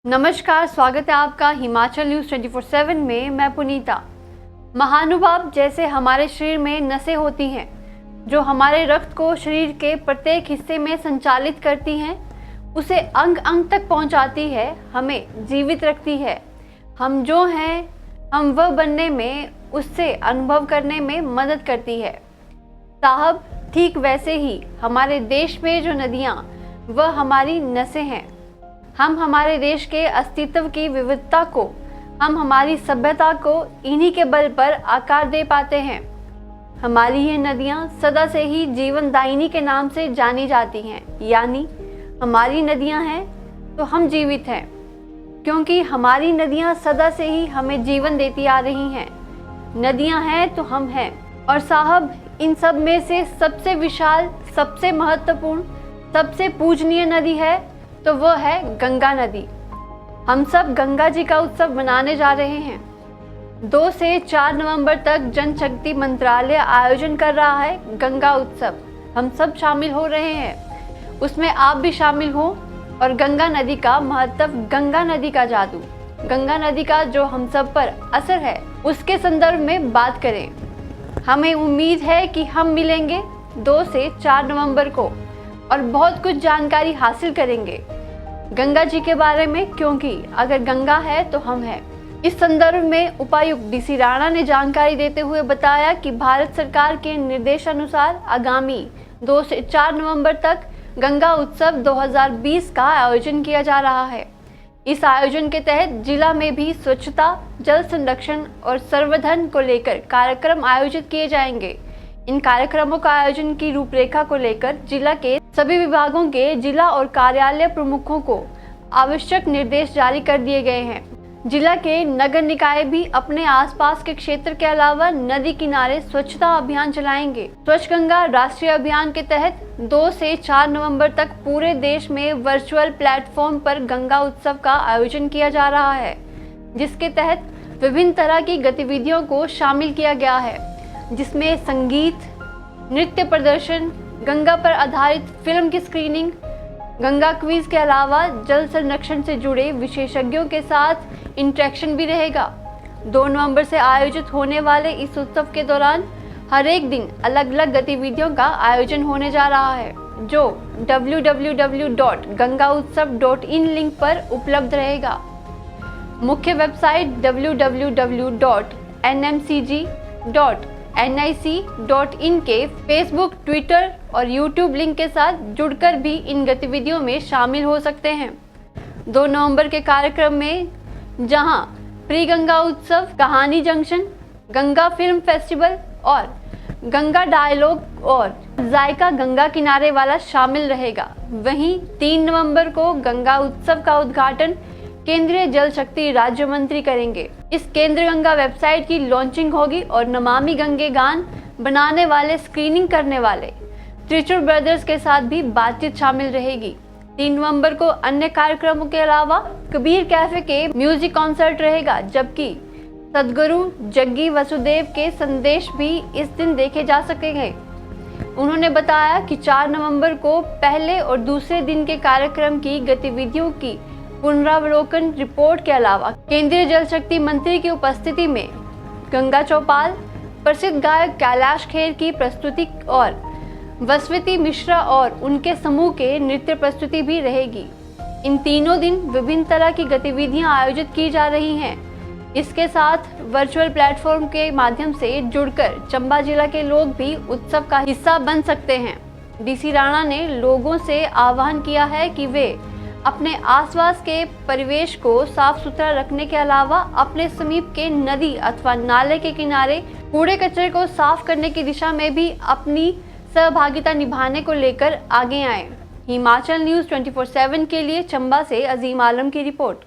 नमस्कार, स्वागत है आपका हिमाचल न्यूज़ 24/7 में। मैं पुनीता। महानुभाव जैसे हमारे शरीर में नसें होती हैं जो हमारे रक्त को शरीर के प्रत्येक हिस्से में संचालित करती हैं, उसे अंग अंग तक पहुंचाती है, हमें जीवित रखती है। हम जो हैं, हम वह बनने में, उससे अनुभव करने में मदद करती है। साहब, ठीक वैसे ही हमारे देश में जो नदियाँ, वह हमारी नसें हैं। हम हमारे देश के अस्तित्व की विविधता को, हम हमारी सभ्यता को इन्हीं के बल पर आकार दे पाते हैं। हमारी ये नदियाँ सदा से ही जीवनदायिनी के नाम से जानी जाती हैं, यानी हमारी नदियाँ हैं तो हम जीवित हैं, क्योंकि हमारी नदियाँ सदा से ही हमें जीवन देती आ रही हैं। नदियाँ हैं तो हम हैं। और साहब, इन सब में से सबसे विशाल, सबसे महत्वपूर्ण, सबसे पूजनीय नदी है तो वह है गंगा नदी। हम सब गंगा जी का उत्सव मनाने जा रहे हैं। 2 से 4 नवंबर तक जन शक्ति मंत्रालय आयोजन कर रहा है गंगा उत्सव। हम सब शामिल हो रहे हैं, उसमें आप भी शामिल हो। और गंगा नदी का महत्व, गंगा नदी का जादू, गंगा नदी का जो हम सब पर असर है, उसके संदर्भ में बात करें। हमें उम्मीद है कि हम मिलेंगे 2 से 4 नवंबर को और बहुत कुछ जानकारी हासिल करेंगे गंगा जी के बारे में, क्योंकि अगर गंगा है तो हम हैं। इस संदर्भ में उपायुक्त डीसी राणा ने जानकारी देते हुए बताया कि भारत सरकार के निर्देशानुसार आगामी 2 से 4 नवंबर तक गंगा उत्सव 2020 का आयोजन किया जा रहा है। इस आयोजन के तहत जिला में भी स्वच्छता, जल संरक्षण और संवर्धन को लेकर कार्यक्रम आयोजित किए जाएंगे। इन कार्यक्रमों का आयोजन की रूपरेखा को लेकर जिला के सभी विभागों के जिला और कार्यालय प्रमुखों को आवश्यक निर्देश जारी कर दिए गए हैं। जिला के नगर निकाय भी अपने आसपास के क्षेत्र के अलावा नदी किनारे स्वच्छता अभियान चलाएंगे। स्वच्छ गंगा राष्ट्रीय अभियान के तहत 2 से 4 नवंबर तक पूरे देश में वर्चुअल प्लेटफॉर्म पर गंगा उत्सव का आयोजन किया जा रहा है, जिसके तहत विभिन्न तरह की गतिविधियों को शामिल किया गया है, जिसमें संगीत, नृत्य प्रदर्शन, गंगा पर आधारित फिल्म की स्क्रीनिंग, गंगा क्विज के अलावा जल संरक्षण से जुड़े विशेषज्ञों के साथ इंटरेक्शन भी रहेगा। 2 नवंबर से आयोजित होने वाले इस उत्सव के दौरान हर एक दिन अलग अलग गतिविधियों का आयोजन होने जा रहा है, जो www.gangautsav.in लिंक पर उपलब्ध रहेगा। मुख्य वेबसाइट www.nmcg.nic.in के फेसबुक, ट्विटर और यूट्यूब लिंक के साथ जुड़कर भी इन गतिविधियों में शामिल हो सकते हैं। 2 नवंबर के कार्यक्रम में जहां प्री गंगा उत्सव, कहानी जंक्शन, गंगा फिल्म फेस्टिवल और गंगा डायलॉग और जायका गंगा किनारे वाला शामिल रहेगा, वहीं 3 नवंबर को गंगा उत्सव का उद्घाटन केंद्रीय जल शक्ति राज्य मंत्री करेंगे। इस केंद्रीय गंगा वेबसाइट की लॉन्चिंग होगी और नमामि गंगे गान बनाने वाले, स्क्रीनिंग करने वाले त्रिचुर ब्रदर्स के साथ भी बातचीत शामिल रहेगी। 3 नवंबर को अन्य कार्यक्रमों के अलावा कबीर कैफे के म्यूजिक कॉन्सर्ट रहेगा, जबकि सदगुरु जग्गी वसुदेव के संदेश भी इस दिन देखे जा सकेंगे। उन्होंने बताया कि 4 नवंबर को पहले और दूसरे दिन के कार्यक्रम की गतिविधियों की पुनरावलोकन रिपोर्ट के अलावा केंद्रीय जल शक्ति मंत्री की उपस्थिति में गंगा चौपाल, प्रसिद्ध गायक कैलाश खेर की प्रस्तुति और वसवती मिश्रा और उनके समूह के नृत्य प्रस्तुति भी रहेगी। इन तीनों दिन विभिन्न तरह की गतिविधियां आयोजित की जा रही हैं। इसके साथ वर्चुअल प्लेटफॉर्म के माध्यम से जुड़कर चंबा जिला के लोग भी उत्सव का हिस्सा बन सकते हैं। डीसी राणा ने लोगों से आह्वान किया है कि वे अपने आसपास के परिवेश को साफ सुथरा रखने के अलावा अपने समीप के नदी अथवा नाले के किनारे कूड़े कचरे को साफ करने की दिशा में भी अपनी सहभागिता निभाने को लेकर आगे आए। हिमाचल न्यूज़ 24/7 के लिए चंबा से अजीम आलम की रिपोर्ट।